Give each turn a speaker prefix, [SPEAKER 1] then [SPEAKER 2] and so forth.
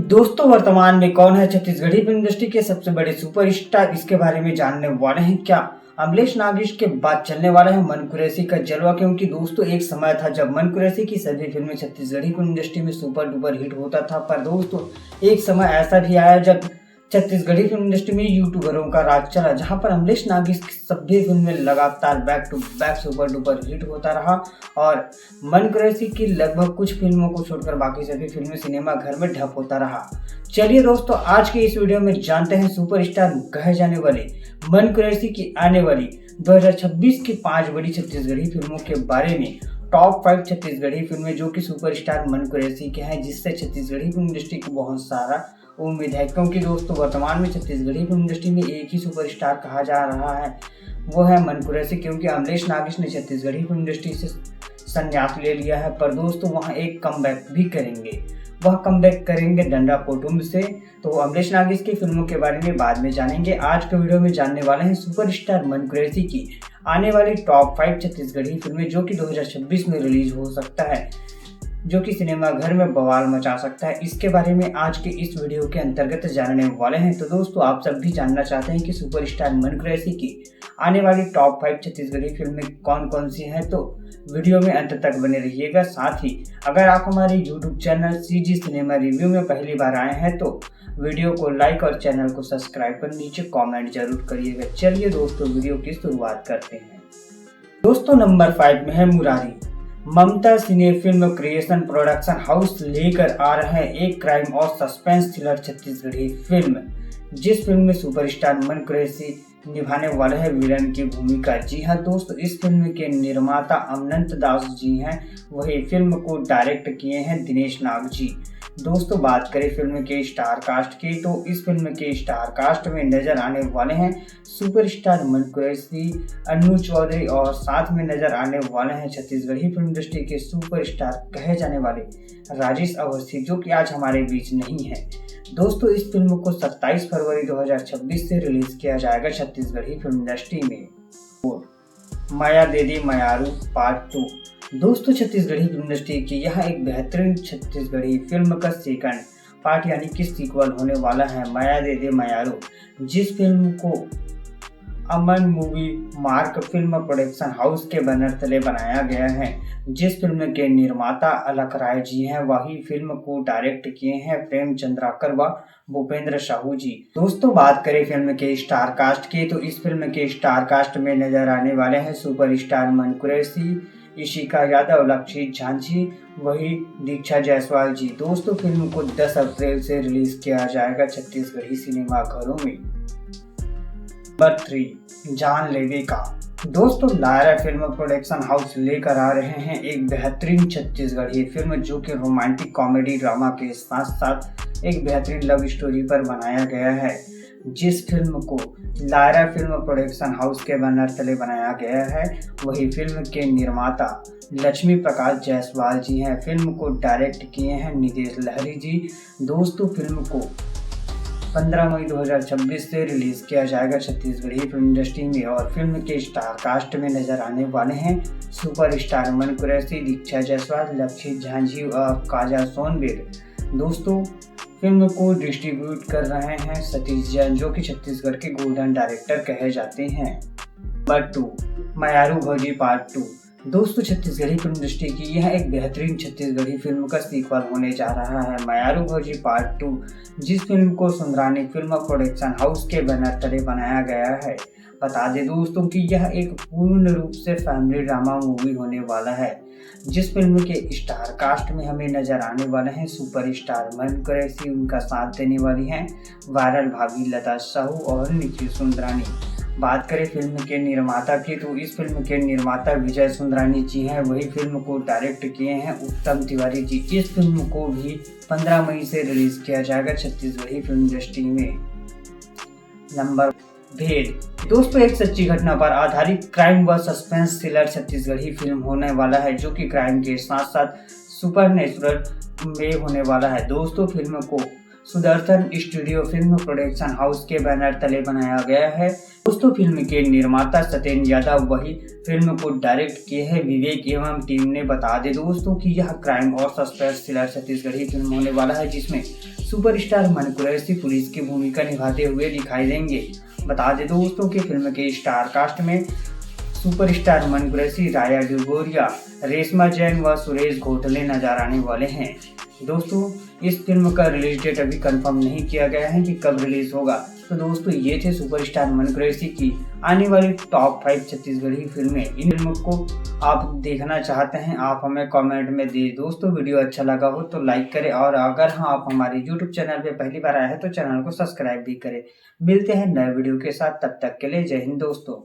[SPEAKER 1] दोस्तों वर्तमान में कौन है छत्तीसगढ़ी फिल्म इंडस्ट्री के सबसे बड़े सुपरस्टार, इसके बारे में जानने वाले हैं। क्या अमलेश नागेश के बाद चलने वाला है मन कुरैशी का जलवा? क्योंकि दोस्तों एक समय था जब मन कुरैशी की सभी फिल्में छत्तीसगढ़ी फिल्म इंडस्ट्री में सुपर डुपर हिट होता था, पर दोस्तों एक समय ऐसा भी आया जब छत्तीसगढ़ी फिल्म इंडस्ट्री में यूट्यूबरों का राज चला, जहां पर अमलेश नागेश की सभी फिल्में लगातार back to back super duper hit होता रहा और मन कुरैशी की लगभग कुछ फिल्मों को छोड़कर बाकी सभी फिल्में सिनेमा घर में ढप होता रहा। चलिए दोस्तों आज के इस वीडियो में जानते हैं सुपरस्टार कहे जाने वाले मन कुरैशी की आने वाली 2026 की 5 बड़ी छत्तीसगढ़ी फिल्मों के बारे में। टॉप 5 छत्तीसगढ़ी फिल्में जो कि सुपरस्टार मन कुरैशी के हैं, जिससे छत्तीसगढ़ी फिल्म इंडस्ट्री को बहुत सारा उम्मीद है। क्योंकि दोस्तों वर्तमान में छत्तीसगढ़ी फिल्म इंडस्ट्री में एक ही सुपरस्टार कहा जा रहा है, वो है मन कुरैशी। क्योंकि अमलेश नागेश ने छत्तीसगढ़ी फिल्म इंडस्ट्री से संन्यास ले लिया है, पर दोस्तों वहाँ एक कमबैक भी करेंगे। वह कमबैक करेंगे डंडा कुटुंब से। तो अमलेश नागेश की फिल्मों के बारे में बाद में जानेंगे। आज के वीडियो में जानने वाले हैं सुपरस्टार मन कुरैशी की आने वाली टॉप 5 छत्तीसगढ़ी फिल्में जो कि 2026 में रिलीज हो सकता है, जो कि सिनेमा घर में बवाल मचा सकता है। इसके बारे में आज के इस वीडियो के अंतर्गत जानने वाले हैं। तो दोस्तों आप सब भी जानना चाहते हैं कि सुपरस्टार मन कुरैशी की आने वाली टॉप 5 छत्तीसगढ़ी फिल्में कौन कौन सी हैं, तो वीडियो में अंत तक बने रहिएगा। साथ ही अगर आप हमारे YouTube channel CG cinema review में पहली बार आए हैं तो वीडियो को लाइक और चैनल को सब्सक्राइब कर नीचे कॉमेंट जरूर करिएगा। चलिए दोस्तों वीडियो की शुरुआत करते हैं। दोस्तों नंबर 5 में है मुरारी। ममता सिने फिल्म क्रिएशन प्रोडक्शन हाउस लेकर आ रहे हैं एक क्राइम और सस्पेंस थ्रिलर छत्तीसगढ़ी फिल्म, जिस फिल्म में सुपरस्टार मन कुरैशी निभाने वाले हैं विलन की भूमिका। जी हाँ दोस्तों, इस फिल्म के निर्माता अमनंत दास जी हैं, वही फिल्म को डायरेक्ट किए हैं दिनेश नाग जी। दोस्तों बात करें फिल्म के स्टार कास्ट की, तो इस फिल्म के स्टार कास्ट में नजर आने वाले हैं सुपरस्टार मन कुरैशी, अन्नू चौधरी और साथ में नजर आने वाले हैं छत्तीसगढ़ी फिल्म इंडस्ट्री के सुपरस्टार कहे जाने वाले राजेश अवस्थी, जो कि आज हमारे बीच नहीं है। दोस्तों इस फिल्म को 27 फरवरी 2026 से रिलीज किया जाएगा छत्तीसगढ़ी फिल्म इंडस्ट्री में। और माया दे दी मायारू पार्ट 2। दोस्तों छत्तीसगढ़ी फिल्म इंडस्ट्री की यह एक बेहतरीन छत्तीसगढ़ी फिल्म का सेकंड पार्ट यानी कि सीक्वल होने वाला है माया दे दे मायारू, जिस फिल्म को Aman movie mark film production house के बैनर तले बनाया गया है, जिस फिल्म के निर्माता अलख राय जी हैं। वही फिल्म को डायरेक्ट किए हैं प्रेम चंद्राकर व भूपेंद्र साहू जी। दोस्तों बात करें फिल्म के स्टार कास्ट की, तो इस फिल्म के स्टार कास्ट में नजर आने वाले हैं सुपरस्टार मन कुरैशी, इशिका यादव, लक्षित झांझी, वही दीक्षा जायसवाल जी। दोस्तों फिल्म को 10 अप्रैल से रिलीज किया जाएगा छत्तीसगढ़ी सिनेमा घरों में। नंबर 3 जान लेवे का। दोस्तों लायरा फिल्म प्रोडक्शन हाउस लेकर आ रहे हैं एक बेहतरीन छत्तीसगढ़ी फिल्म, जो कि रोमांटिक कॉमेडी ड्रामा के साथ साथ एक बेहतरीन लव स्टोरी पर बनाया गया है, जिस फिल्म को लायरा फिल्म प्रोडक्शन हाउस के बैनर तले बनाया गया है। वही फिल्म के निर्माता लक्ष्मी प्रकाश जायसवाल जी हैं। फिल्म को डायरेक्ट किए हैं निदेश लहरी जी। दोस्तों फिल्म को 15 मई 2026 से रिलीज किया जाएगा छत्तीसगढ़ी फिल्म इंडस्ट्री में। और फिल्म के स्टार कास्ट में नजर आने वाले हैं सुपरस्टार मन कुरैशी, दीक्षा जायसवाल, लक्षित झांझी और काजल सोनबेर। दोस्तों फिल्म को डिस्ट्रीब्यूट कर रहे हैं सतीश जैन, जो कि छत्तीसगढ़ के गोल्डन डायरेक्टर कहे जाते हैं। नंबर 2 मायारू भौजी पार्ट 2। दोस्तों छत्तीसगढ़ी फिल्म इंडस्ट्री की यह एक बेहतरीन छत्तीसगढ़ी फिल्म का सीक्वल होने जा रहा है मायारू भौजी पार्ट 2, जिस फिल्म को सुंदरानी फिल्म प्रोडक्शन हाउस के बैनर तले बनाया गया है। बता दें दोस्तों कि यह एक पूर्ण रूप से फैमिली ड्रामा मूवी होने वाला है, जिस फिल्म के स्टार कास्ट में हमें नजर आने वाले हैं सुपरस्टार मन कुरैशी, उनका साथ देने वाली हैं वायरल भाभी लता साहू और निखिल सुंदरानी। बात करें फिल्म के निर्माता की, तो इस फिल्म के निर्माता विजय सुंदरानी जी हैं। वही फिल्म को डायरेक्ट किए हैं उत्तम तिवारी जी। इस फिल्म को भी 15 मई से रिलीज किया जाएगा छत्तीसगढ़ी फिल्म इंडस्ट्री में। नंबर भेद। दोस्तों एक सच्ची घटना पर आधारित क्राइम व सस्पेंस थ्रिलर छत्तीसगढ़ी फिल्म होने वाला है, जो कि क्राइम के साथ साथ सुपरनेचुरल में होने वाला है। दोस्तों फिल्म को Sudarshan studio film production house के बैनर तले बनाया गया है। दोस्तों फिल्म के निर्माता सत्येंद्र यादव, वही फिल्म को डायरेक्ट किए हैं विवेक एवं टीम ने। बता दें दोस्तों कि यह क्राइम और सस्पेंस थ्रिलर छत्तीसगढ़ी फिल्म होने वाला है, जिसमें सुपरस्टार मन कुरैशी पुलिस की भूमिका निभाते हुए दिखाई देंगे। बता दें दोस्तों कि फिल्म के स्टार कास्ट में सुपरस्टार मन कुरैशी, राया डिगोरिया, रेशमा जैन व सुरेश घोटले नजर आने वाले हैं। दोस्तों इस फिल्म का रिलीज डेट अभी कंफर्म नहीं किया गया है कि कब रिलीज होगा। तो दोस्तों ये थे सुपरस्टार मन कुरैशी की आने वाली टॉप 5 छत्तीसगढ़ी फिल्में। इन फिल्मों को आप देखना चाहते हैं आप हमें कमेंट में दे। दोस्तों वीडियो अच्छा लगा हो तो लाइक करें और अगर हाँ आप हमारे यूट्यूब चैनल पे पहली बार आए हैं तो चैनल को सब्सक्राइब भी करें। मिलते हैं नए वीडियो के साथ, तब तक के लिए जय हिंद दोस्तों।